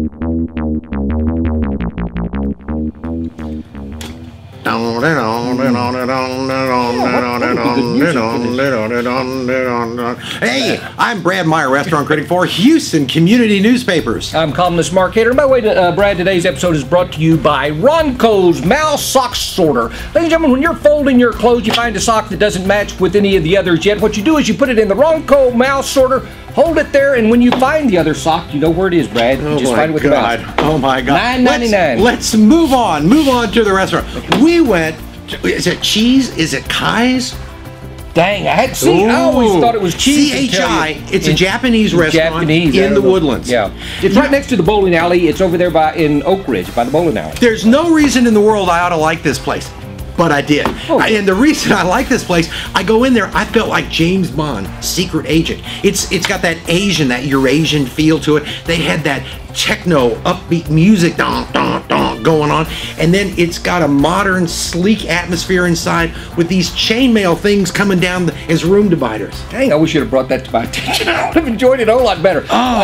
Hey, I'm Brad Meyer, restaurant critic for Houston Community Newspapers. I'm columnist Mark Hayter. And by the way, Brad, today's episode is brought to you by Ronco's Mouse Sock Sorter. Ladies and gentlemen, when you're folding your clothes, you find a sock that doesn't match with any of the others yet. What you do is you put it in the Ronco Mouse Sorter, hold it there, and when you find the other sock, you know where it is, Brad. You just find it with the mouse. Oh my God. $9.99. Let's move on. Move on to the restaurant. We went, is it Cheese? Is it Kai's? Dang, I had seen. I always thought it was Cheese. CHI. It's a Japanese restaurant in the Woodlands. Yeah, it's right next to the bowling alley. It's over there in Oak Ridge by the bowling alley. There's no reason in the world I ought to like this place, but I did. And the reason I like this place, I go in there, I felt like James Bond, secret agent. It's got that Eurasian feel to it. They had that techno upbeat music going on, and then it's got a modern sleek atmosphere inside with these chainmail things coming down as room dividers. Dang, I wish you'd have brought that to my attention. I would have enjoyed it a whole lot better.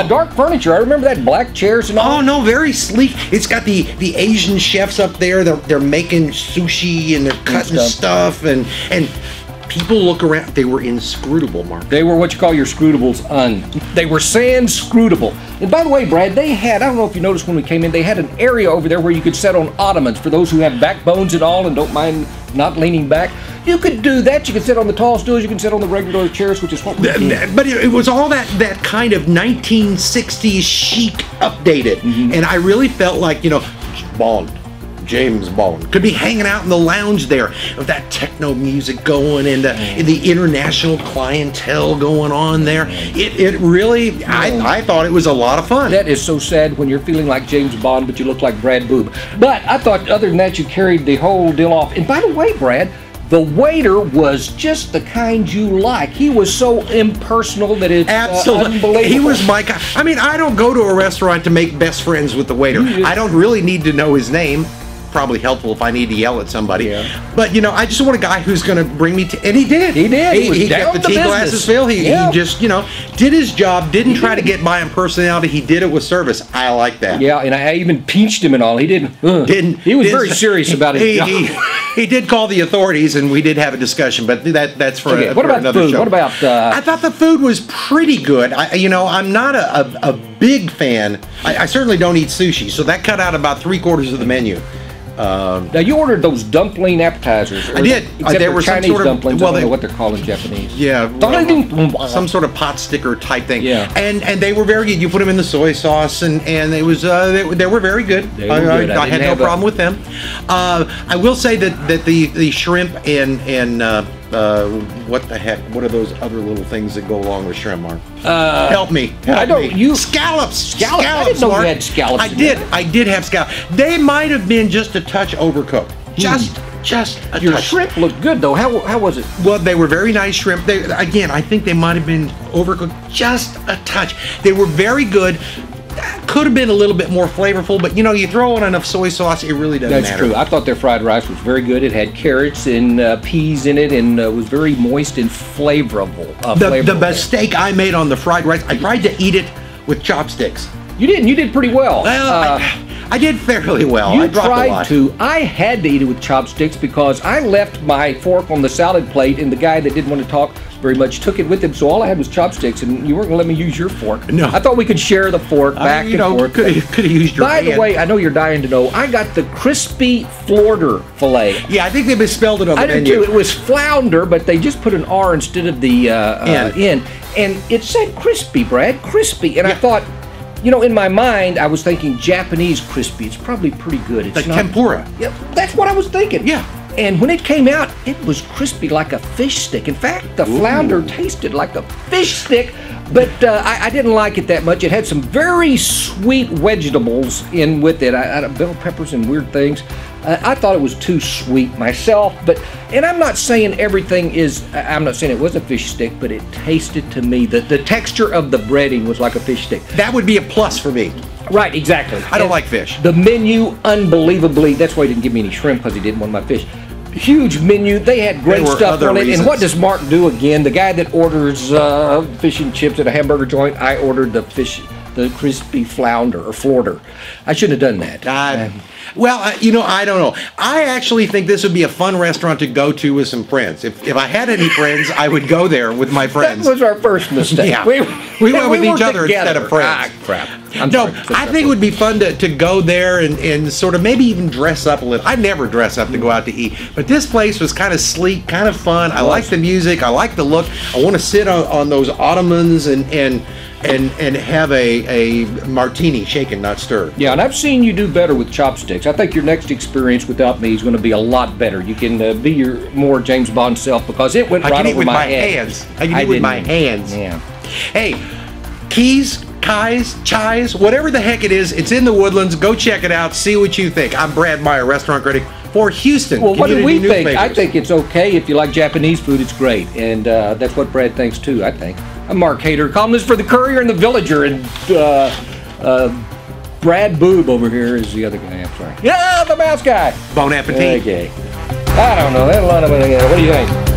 Dark furniture, I remember that, black chairs and all. Oh no, very sleek. It's got the Asian chefs up there. They're making sushi and they're cutting stuff, and people look around. They were inscrutable, Mark. They were what you call your scrutables They were sans scrutable. And by the way, Brad, they had, I don't know if you noticed when we came in, they had an area over there where you could sit on ottomans for those who have backbones and all and don't mind not leaning back. You could do that. You can sit on the tall stools. You can sit on the regular chairs, which is what we did. But it was all that kind of 1960s chic updated. And I really felt like, James Bond could be hanging out in the lounge there with that techno music going and the international clientele going on there. It really, I thought it was a lot of fun. That is so sad when you're feeling like James Bond, but you look like Brad Boob. But I thought other than that, you carried the whole deal off. And by the way, Brad, the waiter was just the kind you like. He was so impersonal that it's unbelievable. He was my guy. I mean, I don't go to a restaurant to make best friends with the waiter. I don't really need to know his name. Probably helpful if I need to yell at somebody. But I just want a guy who's going to bring me to, and he did. He did. He kept the tea glasses filled. He just did his job. Didn't try to get by on personality. He did it with service. I like that. Yeah, and I even pinched him and all. He didn't. He was very serious about his job. He did call the authorities, and we did have a discussion. But that's for what about another food? show. What about? I thought the food was pretty good. I'm not a big fan. I certainly don't eat sushi, so that cut out about 3/4 of the menu. Now you ordered those dumpling appetizers. I did. They were some Chinese sort of dumplings. I don't know what they're called in Japanese. Yeah, some sort of pot sticker type thing. Yeah. And they were very good. You put them in the soy sauce, and it was they were very good. I had no problem with them. I will say that the shrimp and what the heck? What are those other little things that go along with shrimp, Mark? Help me. Scallops. Scallops. I didn't know Mark. you had scallops. I did have scallops. They might have been just a touch overcooked. Just a Your touch. shrimp looked good though. How was it? Well, they were very nice shrimp. I think they might have been overcooked just a touch. They were very good. Could have been a little bit more flavorful, but you throw in enough soy sauce, it really doesn't matter. That's true. I thought their fried rice was very good. It had carrots and peas in it, and was very moist and flavorful. The mistake I made on the fried rice, I tried to eat it with chopsticks. You didn't. You did pretty well. Well, I did fairly well. You I dropped tried a lot. to. I had to eat it with chopsticks because I left my fork on the salad plate, and the guy that didn't want to talk very much took it with him. So all I had was chopsticks, and you weren't going to let me use your fork. No. I thought we could share the fork back and forth. Could have used your hand. By the way, I know you're dying to know. I got the crispy Florida fillet. Yeah, I think they misspelled it on the menu. I did too. It was flounder, but they just put an R instead of the N. And it said crispy, Brad, crispy. And I thought, in my mind, I was thinking Japanese crispy. It's probably pretty good. It's like not tempura. Yeah, that's what I was thinking. Yeah. And when it came out, it was crispy like a fish stick. In fact, the flounder tasted like a fish stick, but I didn't like it that much. It had some very sweet vegetables in with it. I had bell peppers and weird things. I thought it was too sweet myself, and I'm not saying everything is, I'm not saying it was a fish stick, but it tasted to me, the texture of the breading was like a fish stick. That would be a plus for me. Right, exactly. I don't like fish. The menu, unbelievably, that's why he didn't give me any shrimp, because he didn't want my fish. Huge menu. They had great stuff on it. And what does Mark do again? The guy that orders fish and chips at a hamburger joint, I ordered the fish the crispy flounder or florter. I shouldn't have done that. Well, you know, I don't know. I actually think this would be a fun restaurant to go to with some friends. If I had any friends, I would go there with my friends. That was our first mistake. Yeah. We went with each other instead of friends. Crap. I think it would be fun to go there and sort of maybe even dress up a little. I never dress up to go out to eat, but this place was kind of sleek, kind of fun. I like the music. I like the look. I want to sit on those ottomans and have a martini, shaken, not stirred. Yeah, and I've seen you do better with chopsticks. I think your next experience without me is going to be a lot better. You can be your more James Bond self because it went right over my head. I can eat with my hands. Yeah. Hey, Keys, Kais, Chais, whatever the heck it is, it's in the Woodlands. Go check it out. See what you think. I'm Brad Meyer, restaurant critic for Houston. Well, what do we think? Newspapers. I think it's okay. If you like Japanese food, it's great. And that's what Brad thinks, too, I think. I'm Mark Hayter, columnist for the Courier and the Villager. And Brad Boob over here is the other guy. I'm sorry. Yeah, the mouse guy. Bon appetit. Okay. I don't know. What do you think?